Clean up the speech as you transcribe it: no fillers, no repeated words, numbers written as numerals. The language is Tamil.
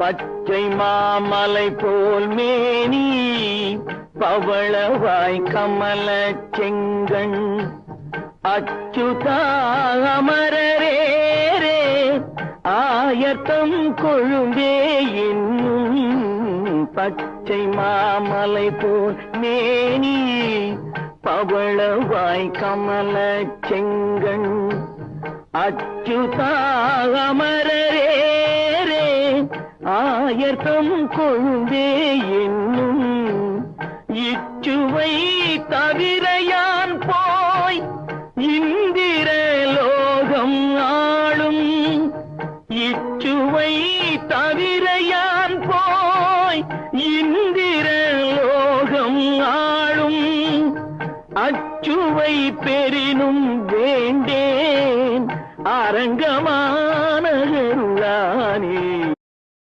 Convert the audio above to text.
பச்சை மாமலை போல் மேனி பவளவாய் கமல செங்கண் அச்சுதா அமரரேரே ஆயத்தம் கொழுந்தே என்னும் பச்சை மாமலை போல் மேனி பவளவாய் கமல செங்கண் அச்சுதா அமரரேரே ஆயத்தம் கொழுந்தே என்னும் இச்சுவை தவிர யான் போய் இந்திர லோகம் ஆளும் இச்சுவை தவிர யான் போய் இந்திர லோகம் ஆளும் அச்சுவை பெரினும்